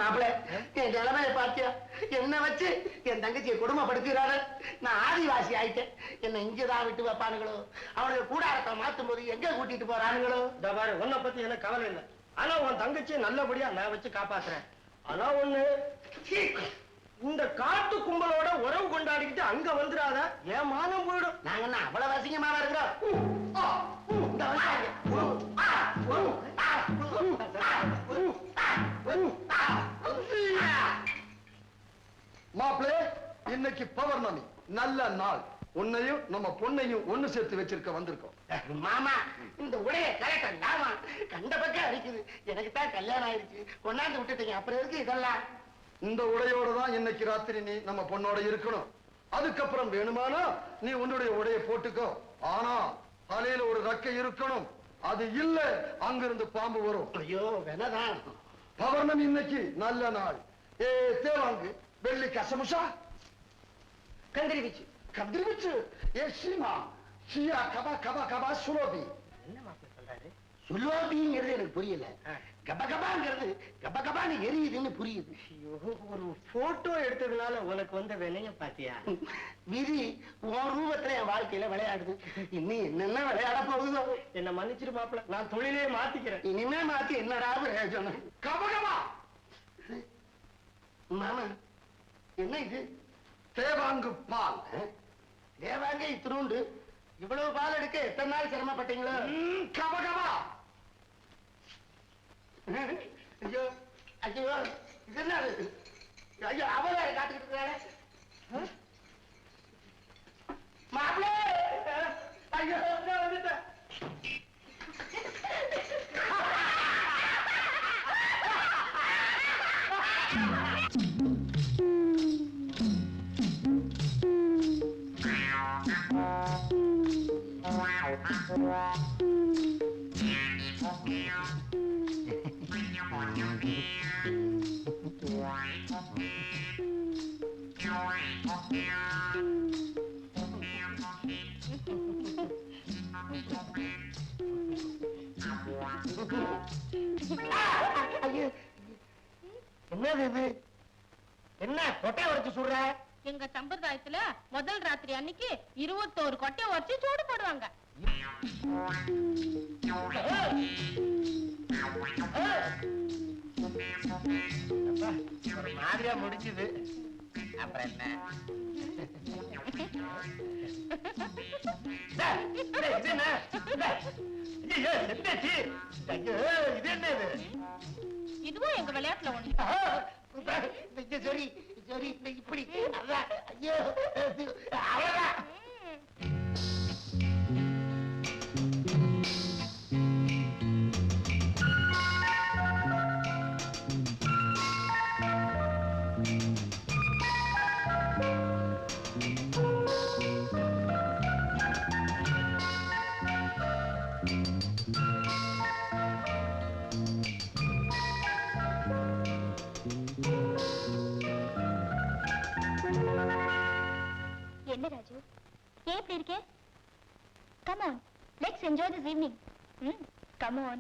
மாப்பிள்ள என் நிலைமையை பாத்தியா? என்ன வச்சு என் தங்கச்சியை கொடுமைப்படுத்துறாரு. நான் ஆதிவாசி ஆயிட்டேன். என்ன இங்கதான் விட்டு வைப்பானுங்களோ? அவனுக்கு கூடாரத்தை மாத்தும் போது எங்க கூட்டிட்டு போறானுங்களோ? பாரு, உன்னை பத்தி எனக்கு கவலை இல்லை. ஆனா உன் தங்கச்சியை நல்லபடியா நான் வச்சு காப்பாத்துறேன். ஆனா ஒண்ணு, இந்த காட்டு கும்பலோட உறவு கொண்டாடிக்கிட்டு அங்க வந்துடாத, ஏன் மானம் போயிடும். நாங்க என்ன அவ்வளவு அசிங்கமாவா இருக்கிறோம்? மாப்பிளே, இன்னைக்கு பௌர்ணமி, நல்ல நாள். உன்னையும் நம்ம பொண்ணையும் ஒண்ணு சேர்த்து வச்சிருக்க வந்திருக்கோம். மாமா, இந்த உடைய கரெக்டா கண்ட பக்கம் அடிக்குது. எனக்கு தான் கல்யாணம் ஆயிடுச்சு, கொண்டாந்து விட்டுட்டீங்க. அப்புறம் இருக்கு இதெல்லாம். இந்த உடையோட தான் இன்னைக்கு ராத்திரி நீ நம்ம பொண்ணோட இருக்கணும். அதுக்கப்புறம் வேணுமானா நீ உன்னுடைய உடைய போட்டுக்கோ. ஆனா தலையில ஒரு ரெக்கை இருக்கணும். அது இல்ல, அங்கிருந்து பாம்பு வரும். ஐயோ வேணதான். பௌர்ணமி இன்னைக்கு நல்ல நாள். ஏ தேவாங்கு, வெள்ளி கசமுஷா, கந்திரிவிச்சு கதிர்விச்சு, ஏ சீமா ஷியா கபா கபா கபா சுலோபி. என்ன மாப்பிள்ள சொல்றாரு? சுலோபிங்கிறது எனக்கு புரியல. கபகபாங்கிறது கபகபான்னு எரியுதுன்னு புரியுது. ஒரு போட்டோ எடுத்ததுனால உனக்கு வந்த வினைய பாத்தியா? விதி உன் ரூபத்துல என் வாழ்க்கையில விளையாடுது. இன்னும் என்னென்ன விளையாட போகுதோ. என்ன மன்னிச்சிரு மாப்பிள்ள, நான் தொழிலே மாத்திக்கிறேன். இனிமே மாத்தி என்னடா பிரயோஜனம்? கபகபா. மாமா, என்ன இது? தேவாங்கு பால். தேவாங்க இத்தினூண்டு. இவ்வளவு பால் எடுக்க எத்தனை நாள் சிரமப்பட்டீங்களோ? கபகபா. ஐயோ ஐயோ, இது என்ன? ஐயோ, அவளை காத்துக்கிட்டு இருக்காரு மாப்பிள்ளை. ஐயோ வந்துட்டேன். என்னது இது? என்ன கொட்டை உடைச்சு சுடுற? எங்க சம்பிரதாயத்துல முதல் ராத்திரி அன்னைக்கு 21 கொட்டை உடைச்சு சூடு போடுவாங்க. மாதிரியா முடிச்சுது. அப்புறம் என்ன? இது என்ன? இது என்ன? இதுவும் எங்க விளையாட்டுல ஒண்ணு. சரி சரி, இப்படி அதான். ஐயோ அவ்வளவுதான். என்ன ராஜு, ஏன் இப்படி இருக்கே? Come on, let's enjoy this evening. Come on.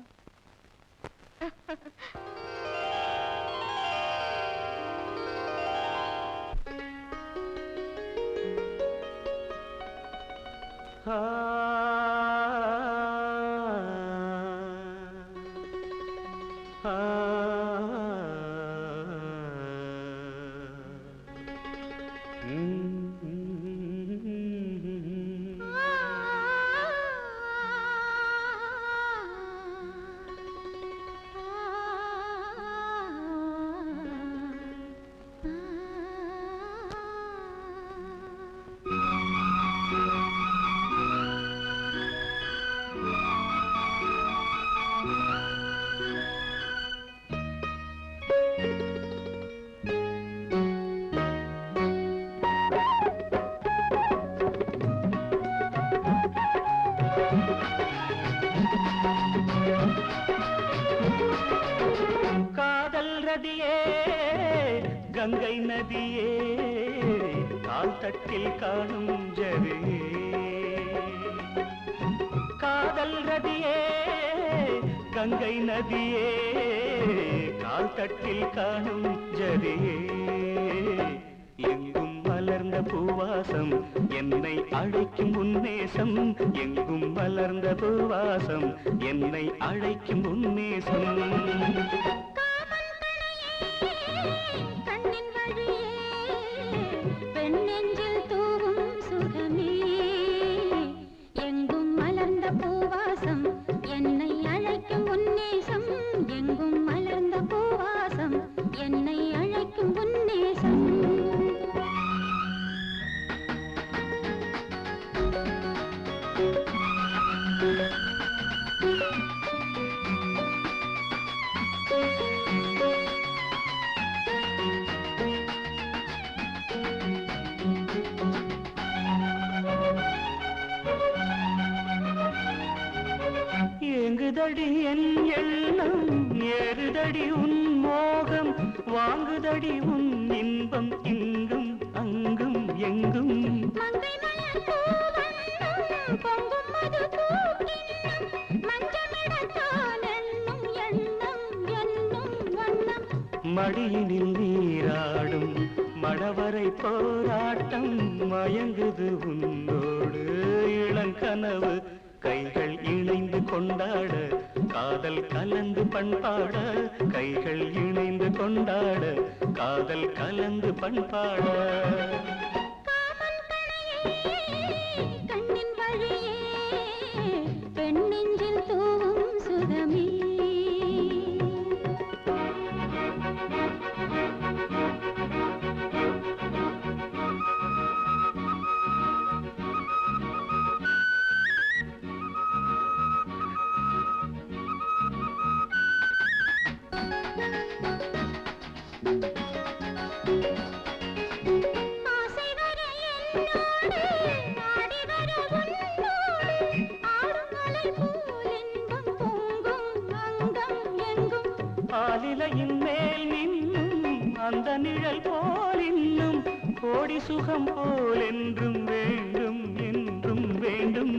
Ganga நதியே கால் தட்டில் காணும் ஜரியே காதல் ரதியே கங்கை நதியே கால் தட்டில் காணும் ஜதியே எங்கும் மலர்ந்த பூவாசம் என்னை அழைக்கும் உன்னேசம் எங்கும் மலர்ந்த பூவாசம் என்னை அழைக்கும் உன்னேசம் கண்ணின் வழியே பெண் நெஞ்சில் தூவும் சுகமே எங்கும் மலர்ந்த பூவாசம் என்னை அழைக்கும் உன்னேசம் எங்கும் மலர்ந்த பூவாசம் என்னை அழைக்கும் உன்னேசம் ஏங்குதடி என் எண்ணம் ஏறுதடி உன் மோகம் வாங்குதடி உன் இன்பம் இங்கும் அங்கும் எங்கும் மங்கை மலர் பூவண்ணம் பொங்கும் மது பூக்கிண்ணம் மஞ்சமிடத்தான் எண்ணும் எண்ணம் என்னும் வண்ணம் மடியினில் நீராடும் மணவரை போராட்டம் மயங்குது உன்னோடு இளங்கனவு கைகள் இணைந்து கொண்டாட காதல் கலந்து பண்பாட கைகள் இணைந்து கொண்டாட காதல் கலந்து பண்பாட கண்ணின் வழியே பெண் நெஞ்சில் தூவும் சுகமே ஆலிலையின் மேல் நின்னும் அந்த நிழல் போல் இன்னும் கோடி சுகம் போல் என்றும் வேண்டும் என்றும் வேண்டும்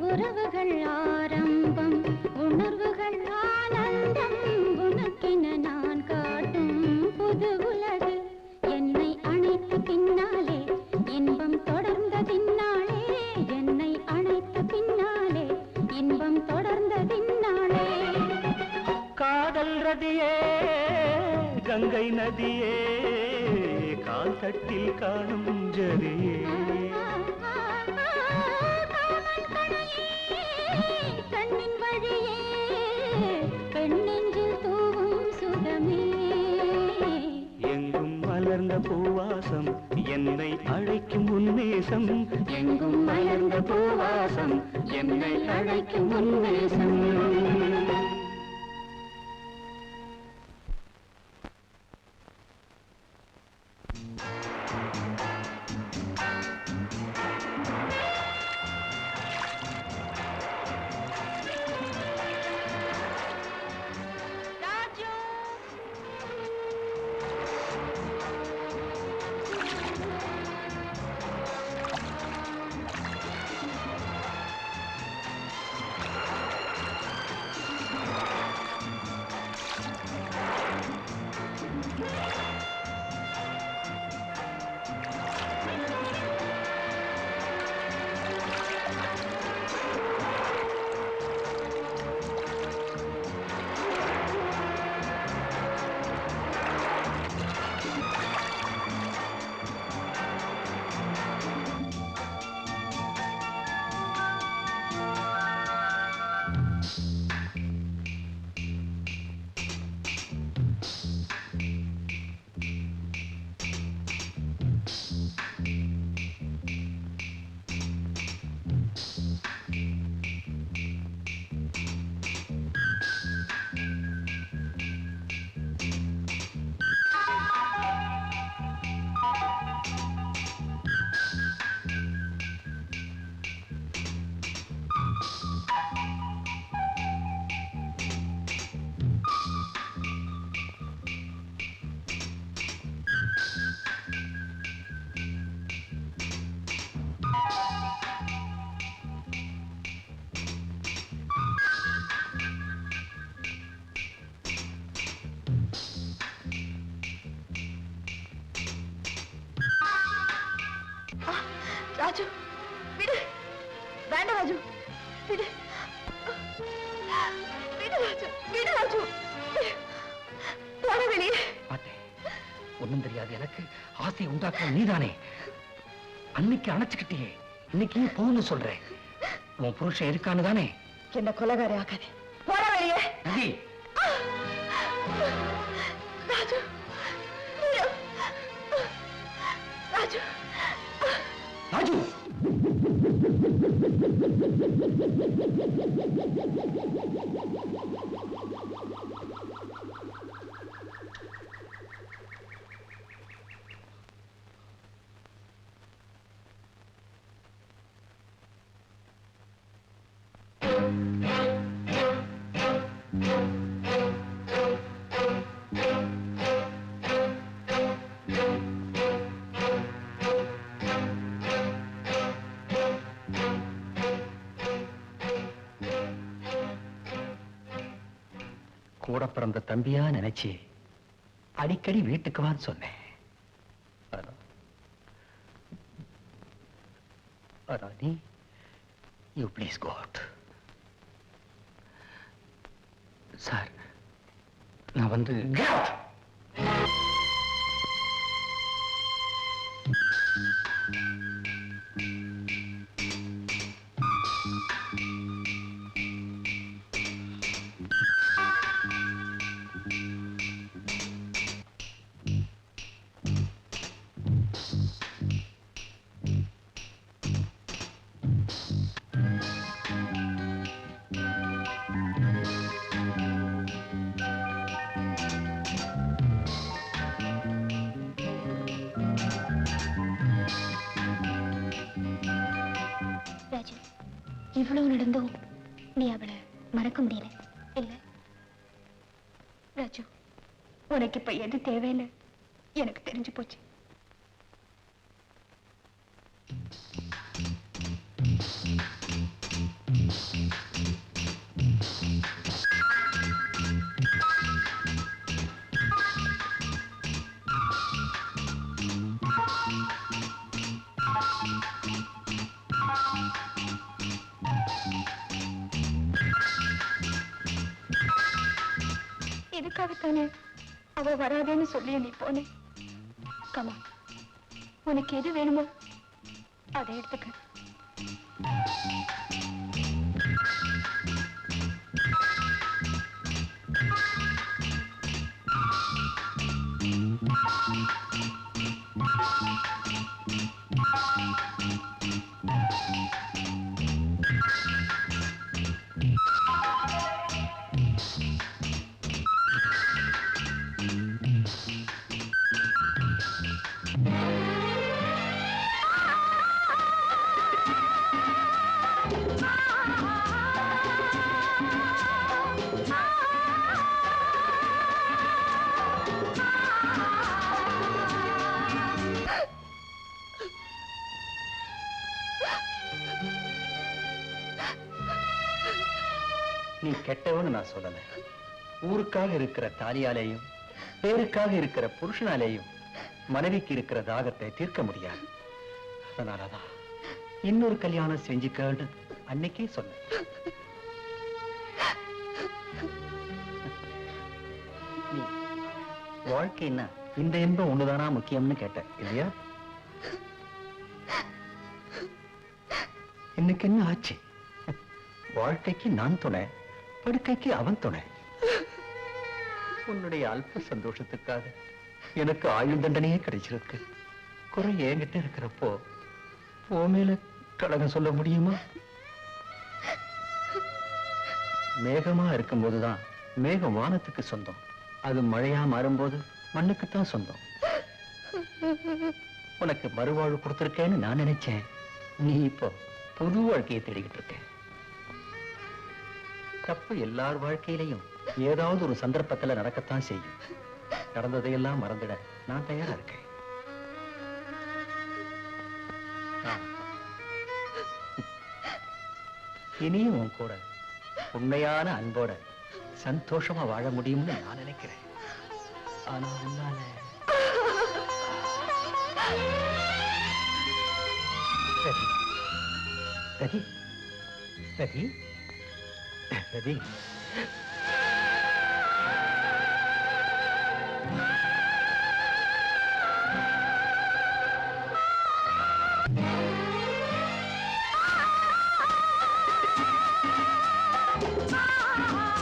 உறவுகள் ஆரம்பம் உணர்வுகள் ஆனந்தம் உனக்கென நான் காட்டும் புது உலகு என்னை அணைத்த பின்னாலே இன்பம் தொடர்ந்ததின்னாலே என்னை அணைத்த பின்னாலே இன்பம் தொடர்ந்ததின்னாலே காதல் ரதியே கங்கை நதியே கால் தட்டில் காணும் ஜதியே கண்ணின் வழியே பெண் நெஞ்சில் தூவும் சுகமே எங்கும் மலர்ந்த பூவாசம் என்னை அழைக்கும் உன்னேசம் எங்கும் மலர்ந்த பூவாசம் என்னை அழைக்கும் உன்னேசம் ராஜு விடு விடு ராஜு விடு ராஜு போட வெளியே பார்த்தேன். ஒண்ணும் தெரியாது எனக்கு ஆசை உண்டாக்குற நீதானே. அன்னைக்கு அணைச்சுக்கிட்டியே, இன்னைக்கு போன்னு சொல்றேன். உன் புருஷன் இருக்கான்னு தானே? என்ன கொலைகாரி ஆக்காதே. போட வெளியே. நதி, ராஜு விடு. ராஜு ராஜு கூட பிறந்த தம்பியா நினைச்சு அடிக்கடி வீட்டுக்கு வான்னு சொன்னேன். நீ you please go out. Sir, நான் வந்து ராஜு, இவ்வளவு நடந்தும் நீ அவளை மறக்க முடியல இல்ல? ராஜு, உனக்கு இப்ப எது தேவைன்னு எனக்கு தெரிஞ்சு போச்சு. இதுக்காகத்தானே அவ வராதேன்னு சொல்லி நீ போனேன். கமா, உனக்கு எது வேணுமோ அதை எடுத்துக்க. நீ கெட்டவன்னு நான் சொல்லல. ஊருக்காக இருக்கிற தாலியாலேயும் பேருக்காக இருக்கிற புருஷனாலேயும் மனைவிக்கு இருக்கிற தாகத்தை தீர்க்க முடியாது. அதனாலதான் இன்னொரு கல்யாணம் செஞ்சுக்கன்னு அன்னைக்கே சொன்னேன். நீ வாழ்க்கைன்னா இந்த இன்பம் ஒண்ணுதானா முக்கியம்னு கேட்ட இல்லையா? இன்னைக்கு என்ன ஆச்சு? வாழ்க்கைக்கு நான் துணை, படுக்கைக்கு அவன் துணை. உன்னுடைய அல்ப சந்தோஷத்துக்காக எனக்கு ஆயுள் தண்டனையே கிடைச்சிருக்கு. குறை என்கிட்ட இருக்கிறப்போ உன் மேல கலகம் சொல்ல முடியுமா? மேகமா இருக்கும்போதுதான் மேகம் வானத்துக்கு சொந்தம். அது மழையா மாறும்போது மண்ணுக்குத்தான் சொந்தம். உனக்கு மறுவாழ்வு கொடுத்திருக்கேன்னு நான் நினைச்சேன். நீ இப்போ புது வாழ்க்கையை தேடிக்கிட்டு இருக்க. தப்பு எல்லார் வாழ்க்கையிலையும் ஏதாவது ஒரு சந்தர்ப்பத்துல நடக்கத்தான் செய்யும். நடந்ததையெல்லாம் மறந்துட நான் தயாரா இருக்கேன். இனியும் உன் கூட உண்மையான அன்போட சந்தோஷமா வாழ முடியும்னு நான் நினைக்கிறேன். ஆனா உன்னால ரதி, ரதி, ரதி ரதி